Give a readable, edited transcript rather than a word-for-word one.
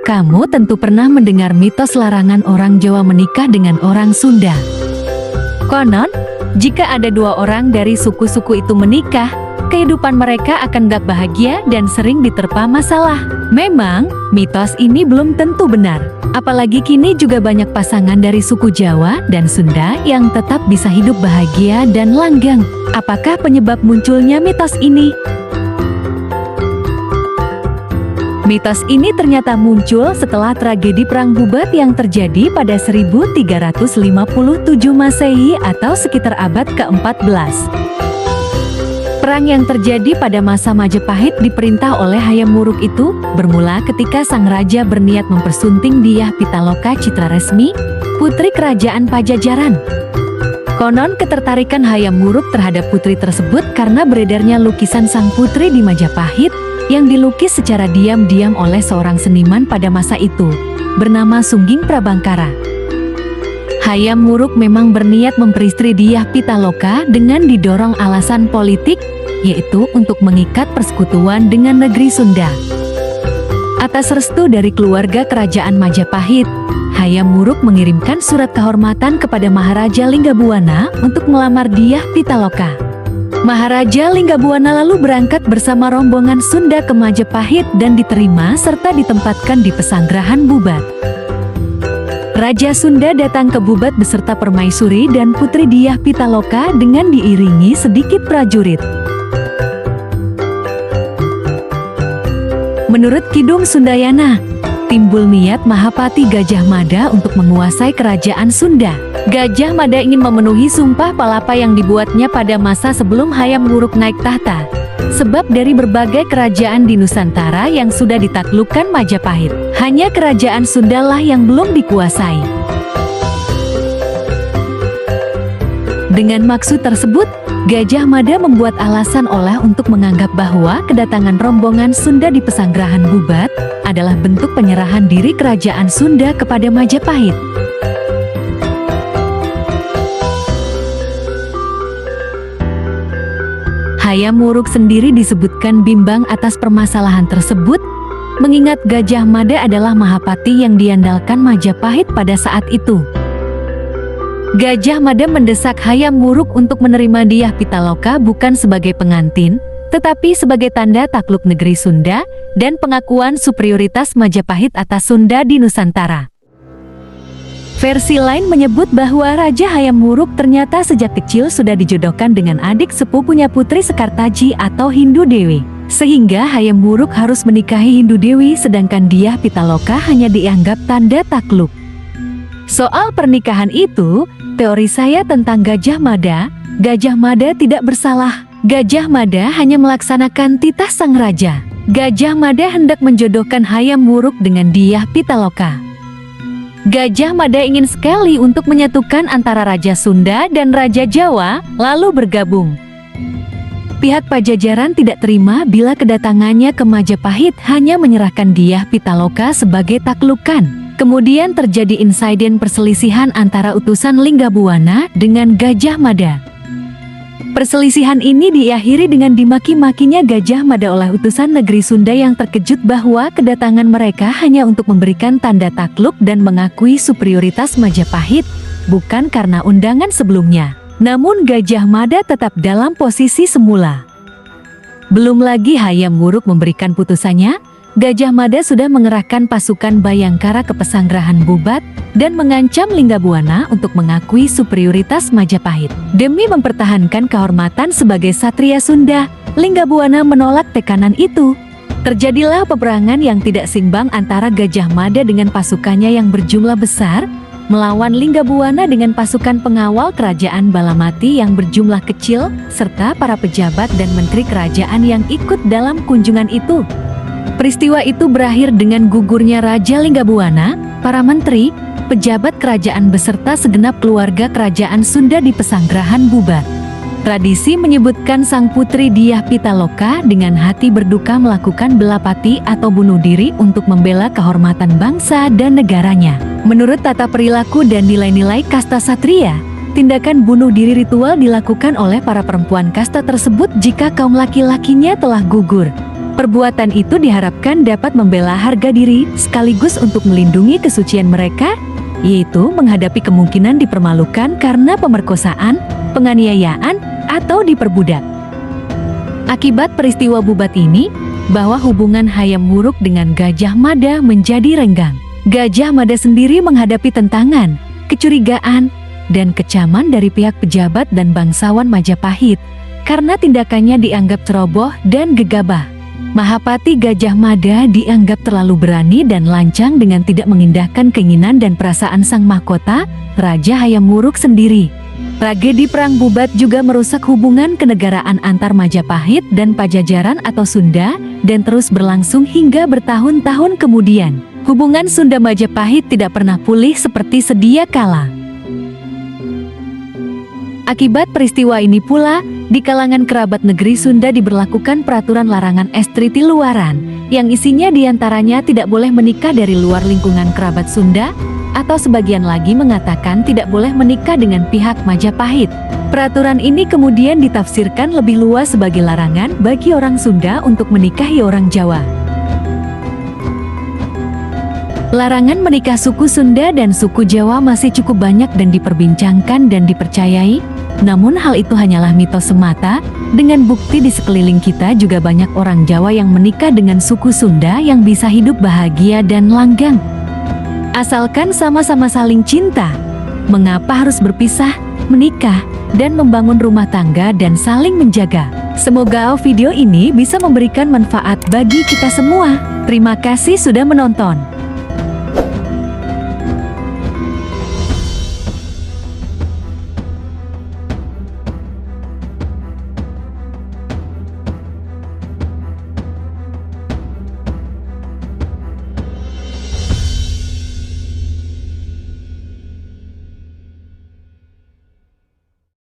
Kamu tentu pernah mendengar mitos larangan orang Jawa menikah dengan orang Sunda. Konon, jika ada dua orang dari suku-suku itu menikah, kehidupan mereka akan gak bahagia dan sering diterpa masalah. Memang, mitos ini belum tentu benar. Apalagi kini juga banyak pasangan dari suku Jawa dan Sunda yang tetap bisa hidup bahagia dan langgeng. Apakah penyebab munculnya mitos ini? Mitos ini ternyata muncul setelah tragedi Perang Bubat yang terjadi pada 1357 Masehi atau sekitar abad ke-14. Perang yang terjadi pada masa Majapahit diperintah oleh Hayam Wuruk itu bermula ketika sang raja berniat mempersunting Dyah Pitaloka Citraresmi, putri kerajaan Pajajaran. Konon ketertarikan Hayam Wuruk terhadap putri tersebut karena beredarnya lukisan sang putri di Majapahit yang dilukis secara diam-diam oleh seorang seniman pada masa itu, bernama Sungging Prabangkara. Hayam Wuruk memang berniat memperistri Dyah Pitaloka dengan didorong alasan politik, yaitu untuk mengikat persekutuan dengan negeri Sunda. Atas restu dari keluarga kerajaan Majapahit, Hayam Wuruk mengirimkan surat kehormatan kepada Maharaja Linggabuana untuk melamar Dyah Pitaloka. Maharaja Linggabuana lalu berangkat bersama rombongan Sunda ke Majapahit dan diterima serta ditempatkan di Pesanggerahan Bubat. Raja Sunda datang ke Bubat beserta permaisuri dan putri Dyah Pitaloka dengan diiringi sedikit prajurit. Menurut Kidung Sundayana, timbul niat Mahapati Gajah Mada untuk menguasai kerajaan Sunda. Gajah Mada ingin memenuhi sumpah palapa yang dibuatnya pada masa sebelum Hayam Wuruk naik tahta. Sebab dari berbagai kerajaan di Nusantara yang sudah ditaklukkan Majapahit, hanya kerajaan Sunda lah yang belum dikuasai. Dengan maksud tersebut, Gajah Mada membuat alasan olah untuk menganggap bahwa kedatangan rombongan Sunda di Pesanggerahan Bubat adalah bentuk penyerahan diri kerajaan Sunda kepada Majapahit. Hayam Wuruk sendiri disebutkan bimbang atas permasalahan tersebut, mengingat Gajah Mada adalah Mahapati yang diandalkan Majapahit pada saat itu. Gajah Mada mendesak Hayam Wuruk untuk menerima Dyah Pitaloka bukan sebagai pengantin, tetapi sebagai tanda takluk negeri Sunda dan pengakuan superioritas Majapahit atas Sunda di Nusantara. Versi lain menyebut bahwa Raja Hayam Wuruk ternyata sejak kecil sudah dijodohkan dengan adik sepupunya Putri Sekartaji atau Hindu Dewi, sehingga Hayam Wuruk harus menikahi Hindu Dewi sedangkan Dyah Pitaloka hanya dianggap tanda takluk. Soal pernikahan itu, teori saya tentang Gajah Mada tidak bersalah. Gajah Mada hanya melaksanakan titah sang raja. Gajah Mada hendak menjodohkan Hayam Wuruk dengan Dyah Pitaloka. Gajah Mada ingin sekali untuk menyatukan antara Raja Sunda dan Raja Jawa, lalu bergabung. Pihak Pajajaran tidak terima bila kedatangannya ke Majapahit hanya menyerahkan Dyah Pitaloka sebagai taklukan. Kemudian terjadi insiden perselisihan antara utusan Linggabuana dengan Gajah Mada. Perselisihan ini diakhiri dengan dimaki-makinya Gajah Mada oleh utusan negeri Sunda yang terkejut bahwa kedatangan mereka hanya untuk memberikan tanda takluk dan mengakui superioritas Majapahit, bukan karena undangan sebelumnya. Namun Gajah Mada tetap dalam posisi semula. Belum lagi Hayam Wuruk memberikan putusannya, Gajah Mada sudah mengerahkan pasukan Bayangkara ke Pesanggerahan Bubat dan mengancam Linggabuana untuk mengakui superioritas Majapahit. Demi mempertahankan kehormatan sebagai satria Sunda, Linggabuana menolak tekanan itu. Terjadilah peperangan yang tidak seimbang antara Gajah Mada dengan pasukannya yang berjumlah besar, melawan Linggabuana dengan pasukan pengawal kerajaan Balamati yang berjumlah kecil, serta para pejabat dan menteri kerajaan yang ikut dalam kunjungan itu. Peristiwa itu berakhir dengan gugurnya Raja Linggabuana, para menteri, pejabat kerajaan beserta segenap keluarga kerajaan Sunda di Pesanggerahan Bubat. Tradisi menyebutkan sang putri Dyah Pitaloka dengan hati berduka melakukan belapati atau bunuh diri untuk membela kehormatan bangsa dan negaranya. Menurut tata perilaku dan nilai-nilai kasta satria, tindakan bunuh diri ritual dilakukan oleh para perempuan kasta tersebut jika kaum laki-lakinya telah gugur. Perbuatan itu diharapkan dapat membela harga diri sekaligus untuk melindungi kesucian mereka, yaitu menghadapi kemungkinan dipermalukan karena pemerkosaan, penganiayaan, atau diperbudak. Akibat peristiwa Bubat ini, bahwa hubungan Hayam Wuruk dengan Gajah Mada menjadi renggang. Gajah Mada sendiri menghadapi tentangan, kecurigaan, dan kecaman dari pihak pejabat dan bangsawan Majapahit karena tindakannya dianggap ceroboh dan gegabah. Mahapati Gajah Mada dianggap terlalu berani dan lancang dengan tidak mengindahkan keinginan dan perasaan sang mahkota, Raja Hayam Wuruk sendiri. Tragedi Perang Bubat juga merusak hubungan kenegaraan antar Majapahit dan Pajajaran atau Sunda dan terus berlangsung hingga bertahun-tahun kemudian. Hubungan Sunda-Majapahit tidak pernah pulih seperti sedia kala. Akibat peristiwa ini pula, di kalangan kerabat negeri Sunda diberlakukan peraturan larangan estriti luaran, yang isinya diantaranya tidak boleh menikah dari luar lingkungan kerabat Sunda, atau sebagian lagi mengatakan tidak boleh menikah dengan pihak Majapahit. Peraturan ini kemudian ditafsirkan lebih luas sebagai larangan bagi orang Sunda untuk menikahi orang Jawa. Larangan menikah suku Sunda dan suku Jawa masih cukup banyak dan diperbincangkan dan dipercayai, namun hal itu hanyalah mitos semata, dengan bukti di sekeliling kita juga banyak orang Jawa yang menikah dengan suku Sunda yang bisa hidup bahagia dan langgeng. Asalkan sama-sama saling cinta, mengapa harus berpisah, menikah, dan membangun rumah tangga dan saling menjaga? Semoga video ini bisa memberikan manfaat bagi kita semua. Terima kasih sudah menonton.